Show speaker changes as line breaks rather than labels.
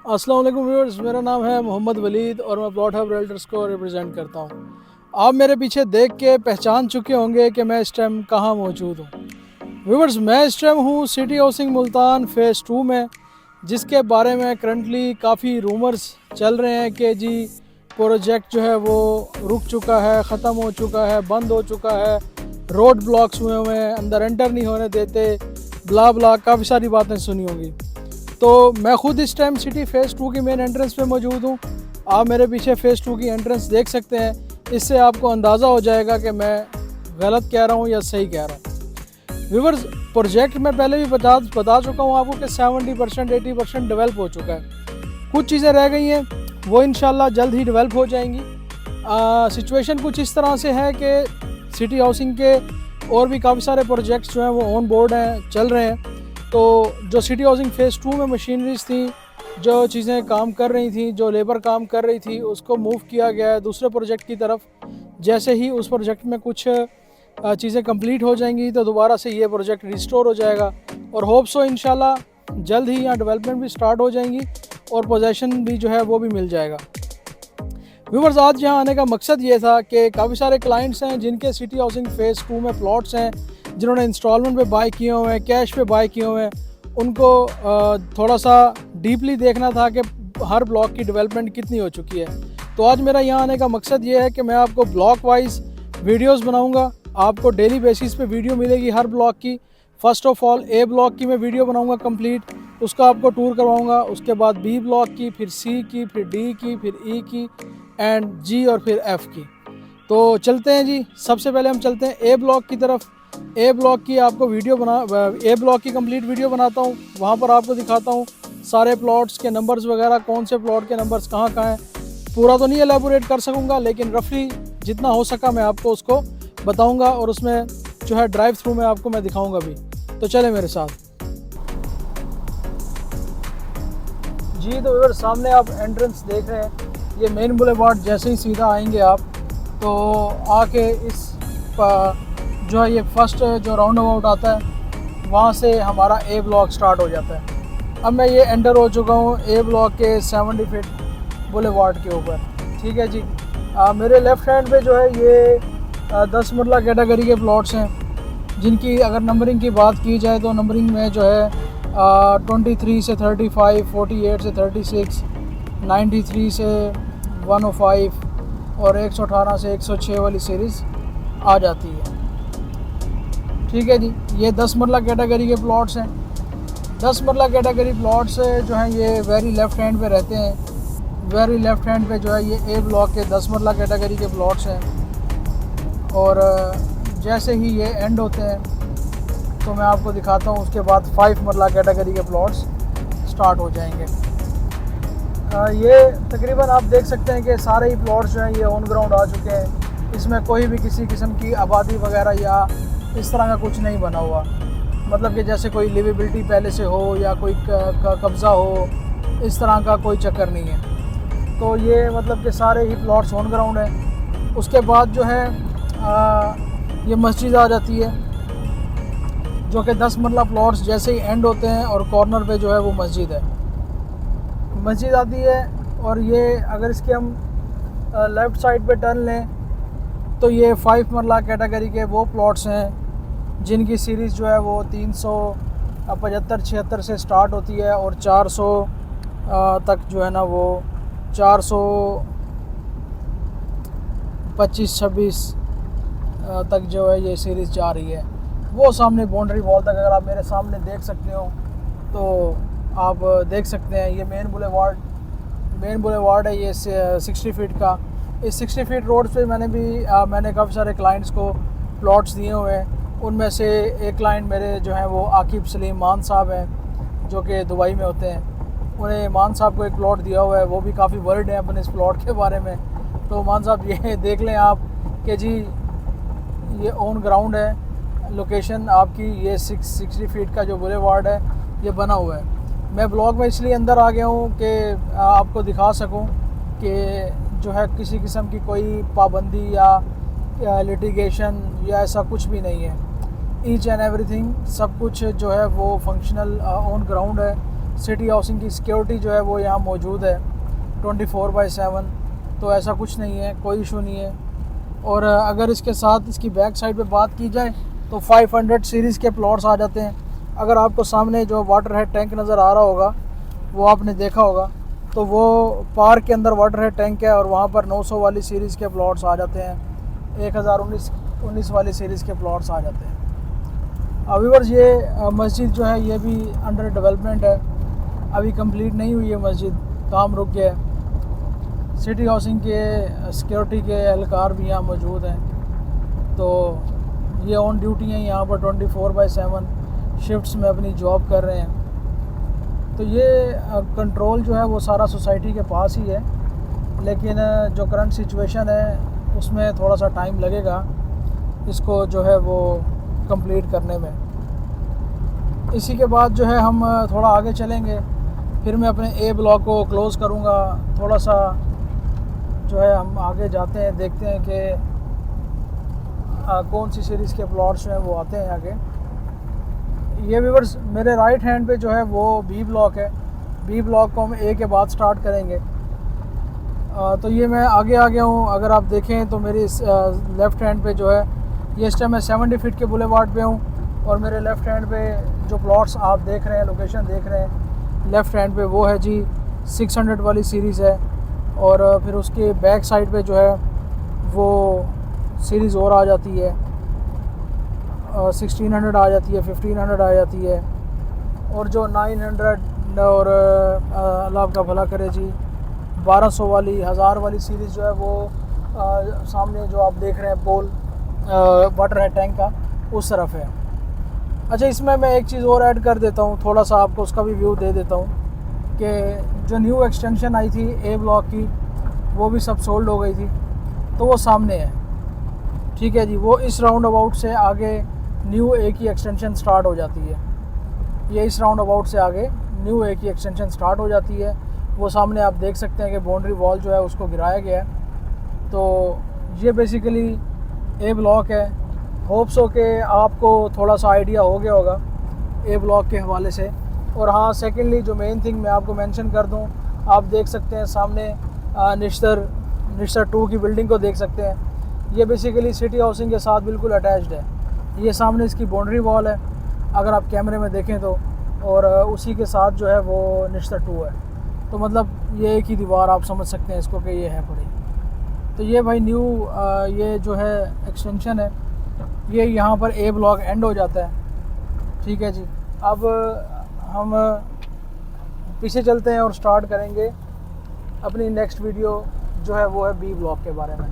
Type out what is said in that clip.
अस्सलाम वालेकुम व्यूअर्स, मेरा नाम है मोहम्मद वलीद और मैं प्लॉट हब रियल्टर्स को रिप्रेजेंट करता हूँ। आप मेरे पीछे देख के पहचान चुके होंगे कि मैं इस टाइम कहाँ मौजूद हूँ। व्यूअर्स, मैं इस टाइम हूँ सिटी हाउसिंग मुल्तान फ़ेज़ 2 में, जिसके बारे में करंटली काफ़ी रूमर्स चल रहे हैं कि जी प्रोजेक्ट जो है वो रुक चुका है, ख़त्म हो चुका है, बंद हो चुका है, रोड ब्लॉक्स हुए हैं, अंदर एंटर नहीं होने देते, ब्ला ब्ला काफ़ी सारी बातें सुनी होंगी। तो मैं ख़ुद इस टाइम सिटी फ़ेज़ 2 की मेन एंट्रेंस पे मौजूद हूँ। आप मेरे पीछे फ़ेज़ 2 की एंट्रेंस देख सकते हैं। इससे आपको अंदाज़ा हो जाएगा कि मैं गलत कह रहा हूँ या सही कह रहा हूँ। व्यूअर्स, प्रोजेक्ट मैं पहले भी बता चुका हूँ आपको कि 70% 80% डेवलप हो चुका है। कुछ चीज़ें रह गई हैं, वो इंशाल्लाह जल्द ही डेवलप हो जाएंगी। सिचुएशन कुछ इस तरह से है कि सिटी हाउसिंग के और भी काफ़ी सारे प्रोजेक्ट्स जो हैं वो ऑन बोर्ड हैं, चल रहे हैं। तो जो सिटी हाउसिंग फ़ेज़ 2 में मशीनरीज थी, जो चीज़ें काम कर रही थी, जो लेबर काम कर रही थी, उसको मूव किया गया है दूसरे प्रोजेक्ट की तरफ। जैसे ही उस प्रोजेक्ट में कुछ चीज़ें कंप्लीट हो जाएंगी तो दोबारा से ये प्रोजेक्ट रिस्टोर हो जाएगा और होप सो इंशाल्लाह जल्द ही यहाँ डेवलपमेंट भी स्टार्ट हो जाएंगी और पोजेसन भी जो है वो भी मिल जाएगा। व्यूवर्स, आज यहाँ आने का मकसद ये था कि काफ़ी सारे क्लाइंट्स हैं जिनके सिटी हाउसिंग फ़ेज़ 2 में प्लॉट्स हैं, जिन्होंने इंस्टॉलमेंट पे बाय किए हुए हैं, कैश पे बाय किए हुए हैं, उनको थोड़ा सा डीपली देखना था कि हर ब्लॉक की डेवलपमेंट कितनी हो चुकी है। तो आज मेरा यहाँ आने का मकसद ये है कि मैं आपको ब्लॉक वाइज वीडियोस बनाऊंगा। आपको डेली बेसिस पे वीडियो मिलेगी हर ब्लॉक की। First of all A block की मैं वीडियो बनाऊंगा कंप्लीट, उसका आपको टूर करवाऊंगा। उसके बाद बी ब्लॉक की, फिर सी की, फिर डी की, फिर ई की एंड जी और फिर एफ़ की। तो चलते हैं जी, सबसे पहले हम चलते हैं ए ब्लॉक की तरफ। ए ब्लॉक की आपको ए ब्लॉक की कंप्लीट वीडियो बनाता हूँ, वहाँ पर आपको दिखाता हूँ सारे प्लॉट्स के नंबर्स वगैरह, कौन से प्लॉट के नंबर्स कहाँ कहाँ हैं। पूरा तो नहीं एलेबोरेट कर सकूँगा, लेकिन रफली जितना हो सका मैं आपको उसको बताऊँगा और उसमें जो है ड्राइव थ्रू में आपको मैं दिखाऊँगा भी। तो चले मेरे साथ जी। तो अगर सामने आप एंट्रेंस देख रहे हैं, ये मेन बुलेवार्ड, जैसे ही सीधा आएंगे आप तो आके इस जो है ये फर्स्ट जो राउंड अबाउट आता है, वहाँ से हमारा ए ब्लॉक स्टार्ट हो जाता है। अब मैं ये एंटर हो चुका हूँ ए ब्लॉक के 70 फीट बुलेवार्ड के ऊपर। ठीक है जी। मेरे लेफ़्ट हैंड पे जो है ये 10 मरला कैटेगरी के प्लॉट्स हैं, जिनकी अगर नंबरिंग की बात की जाए तो नंबरिंग में जो है 23 से 35, 48 से 36, 93 से 105 और 118 से 106 वाली सीरीज़ आ जाती है। ठीक है जी। ये 10 मरला कैटेगरी के प्लॉट्स हैं। 10 मरला कैटेगरी प्लॉट्स जो हैं ये वेरी लेफ़्ट हैंड पे रहते हैं। वेरी लेफ़्ट हैंड पे जो है ये ए ब्लॉक के 10 मरला कैटेगरी के प्लॉट्स हैं। और जैसे ही ये एंड होते हैं तो मैं आपको दिखाता हूँ, उसके बाद 5 मरला कैटेगरी के प्लॉट्स स्टार्ट हो जाएंगे। ये तकरीबन आप देख सकते हैं कि सारे ही प्लॉट्स जो हैं ये ऑन ग्राउंड आ चुके हैं। इसमें कोई भी किसी किस्म की आबादी वगैरह या इस तरह का कुछ नहीं बना हुआ, मतलब कि जैसे कोई लिवेबिलिटी पहले से हो या कोई कब्ज़ा हो, इस तरह का कोई चक्कर नहीं है। तो ये मतलब कि सारे ही प्लॉट्स ऑन ग्राउंड हैं। उसके बाद जो है ये मस्जिद आ जाती है, जो कि 10 मरला प्लॉट्स जैसे ही एंड होते हैं और कॉर्नर पे जो है वो मस्जिद है, मस्जिद आती है। और ये अगर इसके हम लेफ़्ट साइड पे टर्न लें तो ये 5 मरला कैटेगरी के वो प्लॉट्स हैं जिनकी सीरीज़ जो है वो 375-76 से स्टार्ट होती है और 400 तक जो है ना वो 425-26 तक जो है ये सीरीज़ जा रही है। वो सामने बाउंड्री वॉल तक अगर आप मेरे सामने देख सकते हो तो आप देख सकते हैं, ये मेन बुलेवार्ड है ये 60 फीट का। इस 60 फीट रोड पे मैंने काफ़ी सारे क्लाइंट्स को प्लॉट्स दिए हुए हैं। उनमें से एक क्लाइंट मेरे जो हैं वो आकिब सलीम मान साहब हैं, जो कि दुबई में होते हैं। उन्हें मान साहब को एक प्लॉट दिया हुआ है, वो भी काफ़ी वर्ड हैं अपने इस प्लॉट के बारे में। तो मान साहब ये देख लें आप कि जी ये ऑन ग्राउंड है, लोकेशन आपकी ये 60 फीट का जो बुलेवार्ड है ये बना हुआ है। मैं ब्लॉग में इसलिए अंदर आ गया हूँ कि आपको दिखा सकूँ कि जो है किसी किस्म की कोई पाबंदी या लिटिगेशन या ऐसा कुछ भी नहीं है। ईच एंड एवरीथिंग सब कुछ जो है वो फंक्शनल ऑन ग्राउंड है। सिटी हाउसिंग की सिक्योरिटी जो है वो यहाँ मौजूद है 24/7। तो ऐसा कुछ नहीं है, कोई इशू नहीं है। और अगर इसके साथ इसकी बैक साइड पे बात की जाए तो 500 सीरीज़ के प्लॉट्स आ जाते हैं। अगर आपको सामने जो वाटर हेड टैंक नज़र आ रहा होगा वो आपने देखा होगा, तो वो पार्क के अंदर वाटर हेड टैंक है और वहाँ पर 900 वाली सीरीज़ के प्लॉट्स आ जाते हैं, 1019 वाली सीरीज़ के प्लॉट्स आ जाते हैं। व्यूअर्स, ये मस्जिद जो है ये भी अंडर डेवलपमेंट है, अभी कंप्लीट नहीं हुई है मस्जिद, काम रुक गया है। सिटी हाउसिंग के सिक्योरिटी के एहलकार भी यहाँ मौजूद हैं, तो ये ऑन ड्यूटी हैं यहाँ पर 24/7 शिफ्ट्स में अपनी जॉब कर रहे हैं। तो ये कंट्रोल जो है वो सारा सोसाइटी के पास ही है, लेकिन जो करंट सिचुएशन है उसमें थोड़ा सा टाइम लगेगा इसको जो है वो कंप्लीट करने में। इसी के बाद जो है हम थोड़ा आगे चलेंगे, फिर मैं अपने ए ब्लॉक को क्लोज़ करूँगा। थोड़ा सा जो है हम आगे जाते हैं, देखते हैं कि कौन सी सीरीज़ के प्लॉट्स जो हैं वो आते हैं आगे। ये व्यूअर्स मेरे राइट हैंड पे जो है वो बी ब्लॉक है। बी ब्लॉक को हम ए के बाद स्टार्ट करेंगे। तो ये मैं आगे आ गया हूँ। अगर आप देखें तो मेरी लेफ़्ट हैंड पे जो है ये इस टाइम मैं 70 फीट के बुलेवार्ड पे हूँ, और मेरे लेफ़्ट हैंड पे जो प्लॉट्स आप देख रहे हैं, लोकेशन देख रहे हैं लेफ़्ट हैंड पे, वो है जी 600 वाली सीरीज़ है। और फिर उसके बैक साइड पे जो है वो सीरीज़ और आ जाती है, 1600 आ जाती है, 1500 आ जाती है, और जो 900 और अल्लाह आपका भला करे जी 1200 वाली 1000 वाली सीरीज़ जो है वो सामने जो आप देख रहे हैं पोल वाटर हेड टैंक का उस तरफ है। अच्छा, इसमें मैं एक चीज़ और ऐड कर देता हूँ, थोड़ा सा आपको उसका भी व्यू दे देता हूँ कि जो न्यू एक्सटेंशन आई थी ए ब्लॉक की वो भी सब सोल्ड हो गई थी, तो वो सामने है। ठीक है जी, वो इस राउंड अबाउट से आगे न्यू ए की एक्सटेंशन स्टार्ट हो जाती है। ये इस राउंड अबाउट से आगे न्यू ए की एक्सटेंशन स्टार्ट हो जाती है। वो सामने आप देख सकते हैं कि बाउंड्री वॉल जो है उसको गिराया गया है। तो ये बेसिकली ए ब्लॉक है। होप सो कि आपको थोड़ा सा आइडिया हो गया होगा ए ब्लॉक के हवाले से। और हाँ, सेकेंडली जो मेन थिंग मैं आपको मेंशन कर दूं, आप देख सकते हैं सामने निश्तर 2 की बिल्डिंग को देख सकते हैं। ये बेसिकली सिटी हाउसिंग के साथ बिल्कुल अटैच्ड है। ये सामने इसकी बाउंड्री वॉल है अगर आप कैमरे में देखें तो, और उसी के साथ जो है वो निश्तर 2 है। तो मतलब ये एक ही दीवार आप समझ सकते हैं इसको कि ये है पड़ी। तो ये भाई न्यू ये जो है एक्सटेंशन है, ये यहाँ पर ए ब्लॉक एंड हो जाता है। ठीक है जी, अब हम पीछे चलते हैं और स्टार्ट करेंगे अपनी नेक्स्ट वीडियो जो है वो है बी ब्लॉक के बारे में।